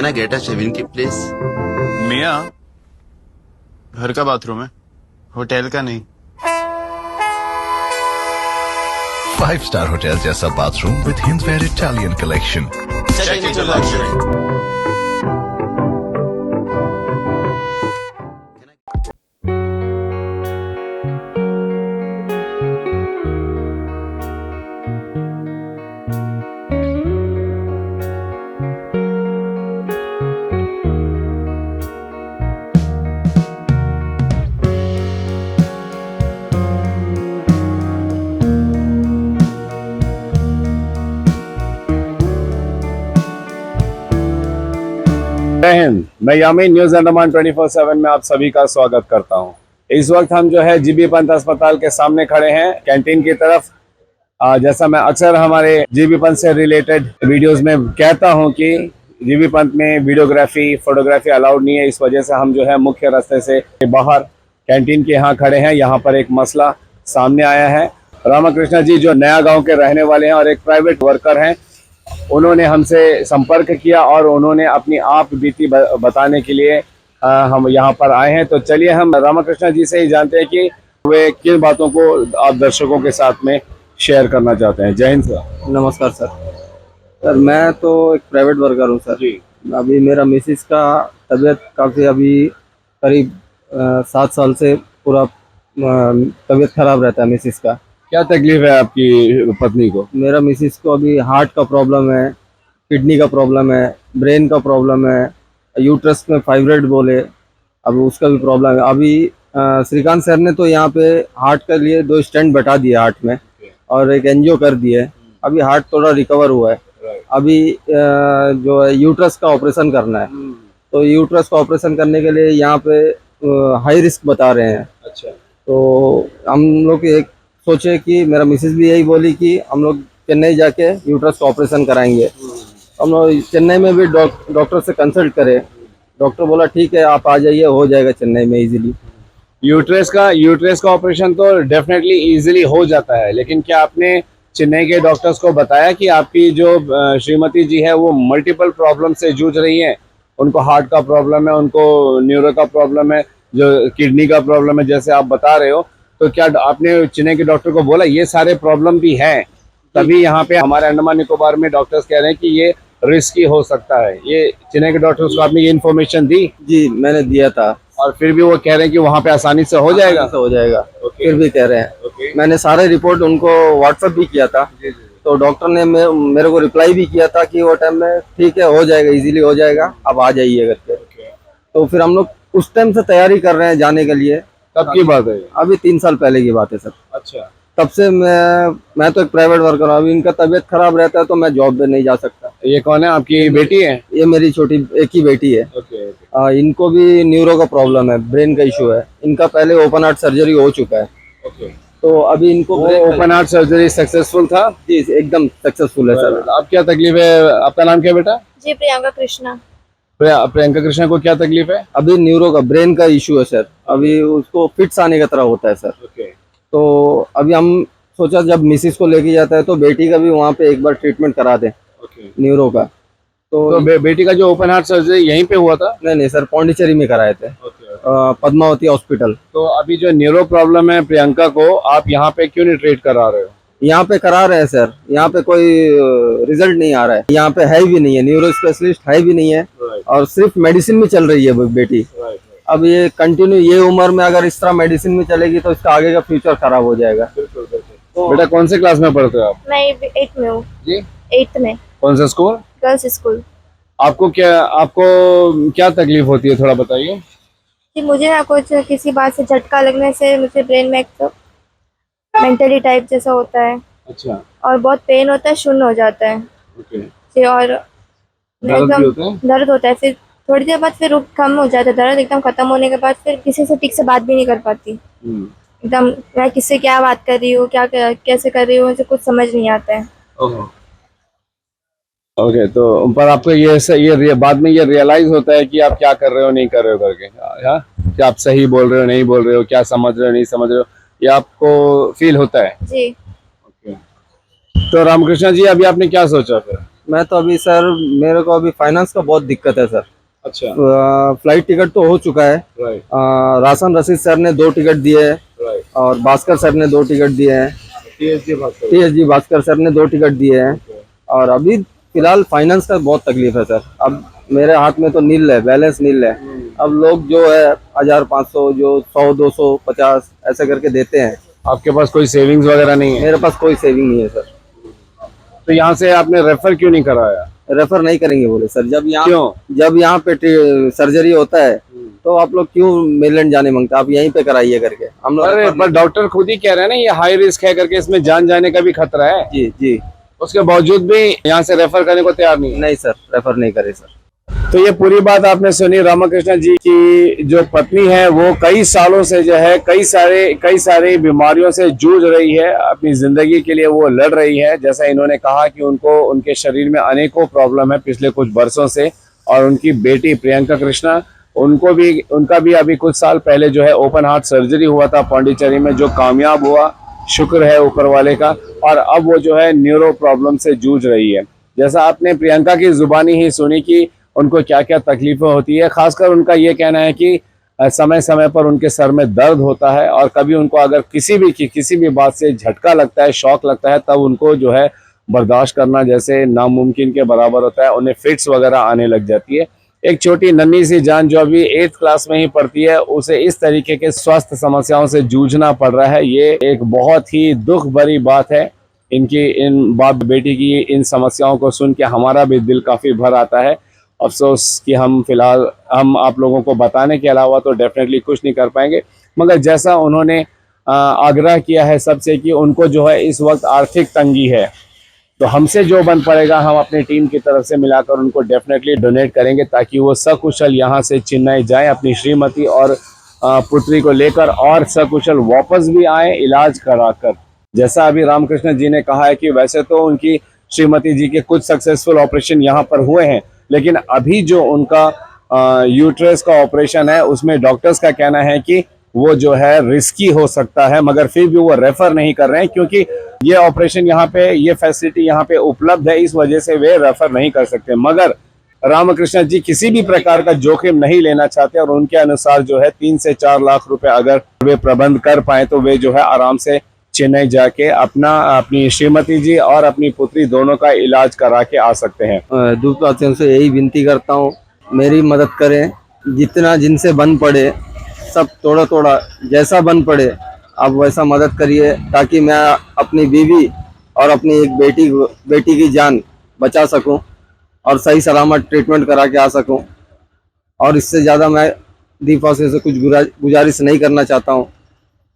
Can I get a shaving kit, please? मियाँ, घर का बाथरूम है, होटल का नहीं। 5-star होटल जैसा bathroom with Hindware Italian collection. Check into luxury. जय हिंद। मैं यामीन न्यूज अंडमान 24/7 में आप सभी का स्वागत करता हूं। इस वक्त हम जो है जीबी पंत अस्पताल के सामने खड़े हैं कैंटीन की तरफ। जैसा मैं अक्सर हमारे जीबी पंत से रिलेटेड वीडियोस में कहता हूं कि जीबी पंत में वीडियोग्राफी फोटोग्राफी अलाउड नहीं है, इस वजह से हम जो है मुख्य रास्ते से बाहर कैंटीन के यहाँ खड़े हैं। यहाँ पर एक मसला सामने आया है। रामाकृष्णा जी जो नया गाँव के रहने वाले हैं और एक प्राइवेट वर्कर हैं, उन्होंने हमसे संपर्क किया और उन्होंने अपनी आप बीती बताने के लिए हम यहाँ पर आए हैं। तो चलिए हम रामाकृष्णा जी से ही जानते हैं कि वे किन बातों को आप दर्शकों के साथ में शेयर करना चाहते हैं। जय हिंद सर। नमस्कार सर। सर मैं तो एक प्राइवेट वर्कर हूँ सर जी। अभी मेरा मिसिस का तबीयत काफ़ी अभी करीब 7 साल से पूरा तबीयत खराब रहता है मिसिस का। क्या तकलीफ है आपकी पत्नी को? मेरा मिसिस को अभी हार्ट का प्रॉब्लम है, किडनी का प्रॉब्लम है, ब्रेन का प्रॉब्लम है, यूट्रस में फाइब्रॉइड बोले अब उसका भी प्रॉब्लम है। अभी श्रीकांत सर ने तो यहाँ पे हार्ट के लिए 2 स्टेंट बैठा दिए हार्ट में और एक एंजियो कर दिए। अभी हार्ट थोड़ा रिकवर हुआ है। अभी जो है यूट्रस का ऑपरेशन करना है, तो यूट्रस का ऑपरेशन करने के लिए यहाँ पे हाई रिस्क बता रहे हैं। अच्छा। तो हम लोग एक सोचे कि मेरा मिसेस भी यही बोली कि हम लोग चेन्नई जाके यूट्रस का ऑपरेशन कराएंगे। हम लोग चेन्नई में भी डॉक्टर से कंसल्ट करे। डॉक्टर बोला ठीक है आप आ जाइए, हो जाएगा चेन्नई में इजीली। यूट्रस का ऑपरेशन तो डेफिनेटली इजीली हो जाता है, लेकिन क्या आपने चेन्नई के डॉक्टर्स को बताया कि आपकी जो श्रीमती जी है वो मल्टीपल प्रॉब्लम से जूझ रही हैं? उनको हार्ट का प्रॉब्लम है, उनको न्यूरो का प्रॉब्लम है, जो किडनी का प्रॉब्लम है जैसे आप बता रहे हो। तो क्या आपने चेन्नई के डॉक्टर को बोला ये सारे प्रॉब्लम भी हैं? तभी यहाँ पे हमारे अंडमान निकोबार में डॉक्टर्स कह रहे हैं कि ये रिस्की हो सकता है। ये चेन्नई के डॉक्टर्स को आपने ये इन्फॉर्मेशन दी? जी मैंने दिया था और फिर भी वो कह रहे हैं कि वहाँ पे आसानी से हो जाएगा। हो जाएगा। फिर भी कह रहे हैं। मैंने सारे रिपोर्ट उनको व्हाट्सएप भी किया था। तो डॉक्टर ने मेरे को रिप्लाई भी किया था कि वो टाइम में ठीक है हो जाएगा, इजीली हो जाएगा, आप आ जाइए करके। तो फिर हम लोग उस टाइम से तैयारी कर रहे हैं जाने के लिए। कब की बात है? अभी 3 साल पहले की बात है सर। अच्छा। तब से मैं तो एक प्राइवेट वर्कर हूँ। अभी इनका तबीयत खराब रहता है तो मैं जॉब पे नहीं जा सकता। ये कौन है? आपकी बेटी है? ये मेरी छोटी एक ही बेटी है। इनको भी न्यूरो का प्रॉब्लम है, ब्रेन का इशू है। इनका पहले ओपन हार्ट सर्जरी हो चुका है। तो अभी इनको ओपन हार्ट सर्जरी सक्सेसफुल था? जी एकदम सक्सेसफुल है सर। अब क्या तकलीफ है? आपका नाम क्या बेटा? जी प्रियंका कृष्णा। प्रियंका कृष्णा को क्या तकलीफ है? अभी न्यूरो का ब्रेन का इशू है सर। अभी उसको फिट्स आने का तरह होता है सर। तो अभी हम सोचा जब मिसिस को लेके जाता है तो बेटी का भी वहाँ पे एक बार ट्रीटमेंट करा दें न्यूरो का। तो बेटी का जो ओपन हार्ट सर्जरी यहीं पे हुआ था? नहीं सर, पौंडीचेरी में कराए थे, पद्मावती हॉस्पिटल। तो अभी जो न्यूरो प्रॉब्लम है प्रियंका को, आप यहाँ पे क्यों नहीं ट्रीट करा रहे हो? यहाँ पे करा रहे हैं सर। यहाँ पे कोई रिजल्ट नहीं आ रहा है। यहाँ पे है भी नहीं है, न्यूरो स्पेशलिस्ट है भी नहीं है। और सिर्फ मेडिसिन में चल रही है बेटी। अब ये कंटिन्यू ये उम्र में अगर इस तरह मेडिसिन में चलेगी तो इसका आगे का फ्यूचर खराब हो जाएगा। तो बेटा कौन से क्लास में पढ़ते हो आप? मैं 8th में हूँ। जी 8th में। कौन सा स्कूल? Girls school. आपको क्या तकलीफ होती है, थोड़ा बताइए। जी मुझे ना कुछ किसी बात से झटका लगने से मुझे ब्रेन में एक मेंटली टाइप जैसा होता है। अच्छा। और बहुत पेन होता है, शून्य हो जाता है। जी और दर्द होता है। फिर थोड़ी देर बाद फिर कम हो जाता है दर्द। एकदम खत्म होने के बाद फिर किसी से ठीक से बात भी नहीं कर पाती। एकदम मैं किससे क्या बात कर रही हूँ, क्या कैसे कर रही हूँ, मुझे कुछ समझ नहीं आता है। ओके। तो पर आपको ये बाद में ये रियलाइज होता है कि आप क्या कर रहे हो नहीं कर रहे हो करके, कि आप सही बोल रहे हो नहीं बोल रहे हो, क्या समझ रहे हो नहीं समझ रहे हो, ये आपको फील होता है? जी। ओके। तो रामकृष्णा जी अभी आपने क्या सोचा फिर? मैं तो अभी सर, मेरे को अभी फाइनेंस का बहुत दिक्कत है सर। अच्छा, फ्लाइट टिकट तो हो चुका है। राइट राशन रशीद सर ने 2 टिकट दिए हैं राइट। और भास्कर सर ने 2 टिकट दिए हैं। TSG भास्कर सर ने 2 टिकट दिए हैं। और अभी फिलहाल फाइनेंस का बहुत तकलीफ है सर। अब मेरे हाथ में तो नील है, बैलेंस नील है। अब लोग जो है 1500, जो 100, 200, 50 ऐसे करके देते हैं। आपके पास कोई सेविंग्स वगैरह नहीं है? मेरे पास कोई सेविंग नहीं है सर। तो यहाँ से आपने रेफर क्यों नहीं कराया? रेफर नहीं करेंगे बोले सर। क्यों? जब यहाँ पे सर्जरी होता है तो आप लोग क्यों मेलैंड जाने मांगते, आप यहीं पे कराइए करके। हम लोग अरे पर डॉक्टर खुद ही कह रहे हैं ना ये हाई रिस्क है करके, इसमें जान जाने का भी खतरा है। जी जी। उसके बावजूद भी यहाँ से रेफर करने को तैयार नहीं है। नहीं सर, रेफर नहीं करे सर। तो ये पूरी बात आपने सुनी। रामकृष्ण जी की जो पत्नी है वो कई सालों से जो है कई सारी बीमारियों से जूझ रही है, अपनी जिंदगी के लिए वो लड़ रही है। जैसा इन्होंने कहा कि उनको उनके शरीर में अनेकों प्रॉब्लम है पिछले कुछ बरसों से। और उनकी बेटी प्रियंका कृष्णा, उनका भी अभी कुछ साल पहले जो है ओपन हार्ट सर्जरी हुआ था पौंडीचेरी में, जो कामयाब हुआ, शुक्र है ऊपर वाले का। और अब वो जो है न्यूरो प्रॉब्लम से जूझ रही है। जैसा आपने प्रियंका की जुबानी ही सुनी कि उनको क्या क्या तकलीफें होती है। खासकर उनका ये कहना है कि समय समय पर उनके सर में दर्द होता है और कभी उनको अगर किसी भी बात से झटका लगता है, शॉक लगता है, तब उनको जो है बर्दाश्त करना जैसे नामुमकिन के बराबर होता है। उन्हें फिट्स वगैरह आने लग जाती है। एक छोटी नन्ही सी जान जो अभी 8th क्लास में ही पढ़ती है, उसे इस तरीके के स्वास्थ्य समस्याओं से जूझना पड़ रहा है। ये एक बहुत ही दुख भरी बात है। इन बाप बेटी की इन समस्याओं को सुन के हमारा भी दिल काफ़ी भर आता है। अफसोस कि हम आप लोगों को बताने के अलावा तो डेफिनेटली कुछ नहीं कर पाएंगे। मगर जैसा उन्होंने आग्रह किया है सबसे कि उनको जो है इस वक्त आर्थिक तंगी है, तो हमसे जो बन पड़ेगा हम अपनी टीम की तरफ से मिलाकर उनको डेफिनेटली डोनेट करेंगे ताकि वो सकुशल यहाँ से चेन्नई जाएं अपनी श्रीमती और पुत्री को लेकर, और सकुशल वापस भी आए इलाज कराकर। जैसा अभी रामकृष्ण जी ने कहा है कि वैसे तो उनकी श्रीमती जी के कुछ सक्सेसफुल ऑपरेशन यहाँ पर हुए हैं, लेकिन अभी जो उनका यूट्रस का ऑपरेशन है उसमें डॉक्टर्स का कहना है कि वो जो है रिस्की हो सकता है। मगर फिर भी वो रेफर नहीं कर रहे हैं क्योंकि ये ऑपरेशन यहाँ पे, ये फैसिलिटी यहाँ पे उपलब्ध है, इस वजह से वे रेफर नहीं कर सकते। मगर रामकृष्ण जी किसी भी प्रकार का जोखिम नहीं लेना चाहते और उनके अनुसार जो है 3 से 4 लाख रुपए अगर वे प्रबंध कर पाए तो वे जो है आराम से चेन्नई जाके अपनी श्रीमती जी और अपनी पुत्री दोनों का इलाज करा के आ सकते हैं। दूरदर्शन से यही विनती करता हूँ, मेरी मदद करें। जितना जिनसे बन पड़े सब थोड़ा थोड़ा जैसा बन पड़े आप वैसा मदद करिए, ताकि मैं अपनी बीवी और अपनी एक बेटी की जान बचा सकूं और सही सलामत ट्रीटमेंट करा के आ सकूं। और इससे ज़्यादा मैं दीपा से कुछ गुजारिश नहीं करना चाहता हूं।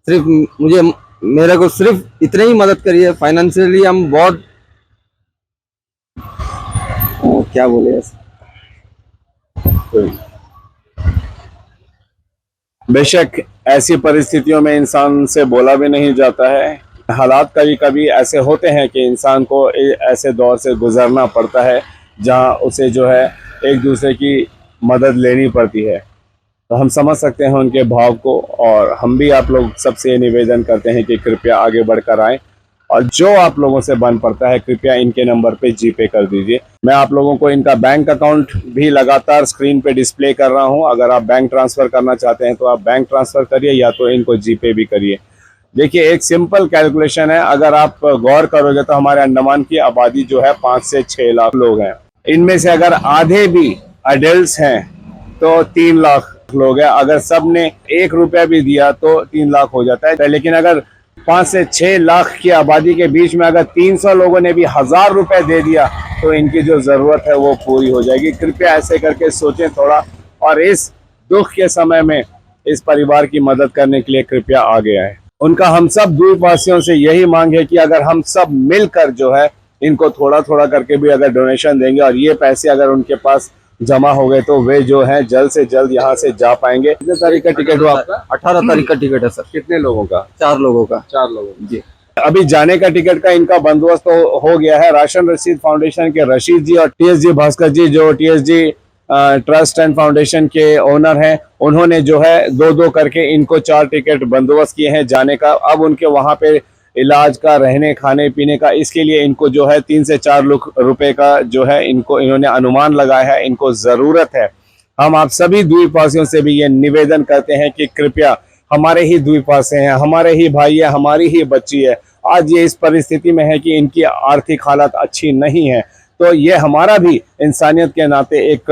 सिर्फ मेरे को सिर्फ इतने ही मदद करिए। फाइनेंशियली हम बहुत क्या बोले, बेशक ऐसी परिस्थितियों में इंसान से बोला भी नहीं जाता है। हालात कभी कभी ऐसे होते हैं कि इंसान को ऐसे दौर से गुजरना पड़ता है जहां उसे जो है एक दूसरे की मदद लेनी पड़ती है। तो हम समझ सकते हैं उनके भाव को, और हम भी आप लोग सबसे निवेदन करते हैं कि कृपया आगे बढ़कर आएं और जो आप लोगों से बन पड़ता है कृपया इनके नंबर पे जीपे कर दीजिए। मैं आप लोगों को इनका बैंक अकाउंट भी लगातार स्क्रीन पे डिस्प्ले कर रहा हूं। अगर आप बैंक ट्रांसफ़र करना चाहते हैं तो आप बैंक ट्रांसफ़र करिए या तो इनको जीपे भी करिए। देखिए एक सिंपल कैलकुलेशन है, अगर आप गौर करोगे तो हमारे अंडमान की आबादी जो है 5 से 6 लाख लोग हैं। इनमें से अगर आधे भी अडल्ट हैं तो 3 लाख लोग हैं। अगर सब ने 1 रुपया भी दिया तो 3 लाख हो जाता है। लेकिन अगर 5 से 6 लाख की आबादी के बीच में अगर 300 लोगों ने भी 1000 रुपए दे दिया तो इनकी जो जरूरत है वो पूरी हो जाएगी। कृपया ऐसे करके सोचें थोड़ा, और इस दुख के समय में इस परिवार की मदद करने के लिए कृपया आगे आए। उनका हम सब द्वीपवासियों से यही मांग है कि अगर हम सब मिलकर जो है इनको थोड़ा थोड़ा करके भी अगर डोनेशन देंगे और ये पैसे अगर उनके पास जमा हो गए तो वे जो है जल्द से जल्द यहाँ से जा पाएंगे। कितने तारीख का टिकट हुआ आपका? 18 तारीख का टिकट है सर। कितने लोगों का? 4 लोगों का। 4 लोगों जी। अभी जाने का टिकट का इनका बंदोबस्त तो हो गया है। राशन रशीद फाउंडेशन के रशीद जी और TSG भास्कर जी जो TSG ट्रस्ट एंड फाउंडेशन के ओनर हैं, उन्होंने जो है 2-2 करके इनको 4 टिकट बंदोबस्त किए हैं जाने का। अब उनके वहां पे इलाज का, रहने खाने पीने का, इसके लिए इनको जो है 3 से 4 लाख रुपए का जो है इनको इन्होंने अनुमान लगाया है, इनको ज़रूरत है। हम आप सभी द्वीपवासियों से भी ये निवेदन करते हैं कि कृपया, हमारे ही द्वीपवासी हैं, हमारे ही भाई है, हमारी ही बच्ची है, आज ये इस परिस्थिति में है कि इनकी आर्थिक हालत अच्छी नहीं है, तो ये हमारा भी इंसानियत के नाते एक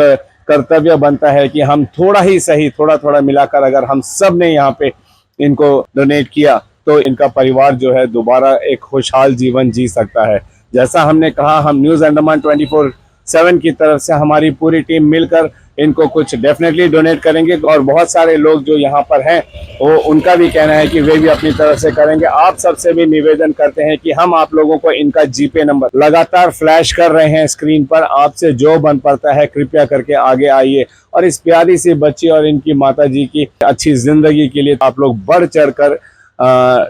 कर्तव्य बनता है कि हम थोड़ा ही सही, थोड़ा थोड़ा मिलाकर अगर हम सब ने यहाँ पे इनको डोनेट किया तो इनका परिवार जो है दोबारा एक खुशहाल जीवन जी सकता है। जैसा हमने कहा, हम न्यूज़ अंडमान 24/7 की तरफ से हमारी पूरी टीम मिलकर इनको कुछ डेफिनेटली डोनेट करेंगे, और बहुत सारे लोग जो यहाँ पर हैं वो उनका भी कहना है कि वे भी अपनी तरफ से करेंगे। आप सबसे भी निवेदन करते हैं कि हम आप लोगों को इनका जीपे नंबर लगातार फ्लैश कर रहे हैं स्क्रीन पर, आपसे जो बन पड़ता है कृपया करके आगे आइए और इस प्यारी सी बच्ची और इनकी माता जी की अच्छी जिंदगी के लिए आप लोग बढ़ चढ़ कर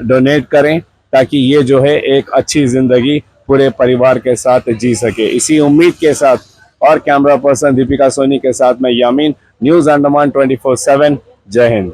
डोनेट करें, ताकि ये जो है एक अच्छी जिंदगी पूरे परिवार के साथ जी सके। इसी उम्मीद के साथ और कैमरा पर्सन दीपिका सोनी के साथ मैं यामीन, न्यूज़ अंडमान 24/7। जय हिंद।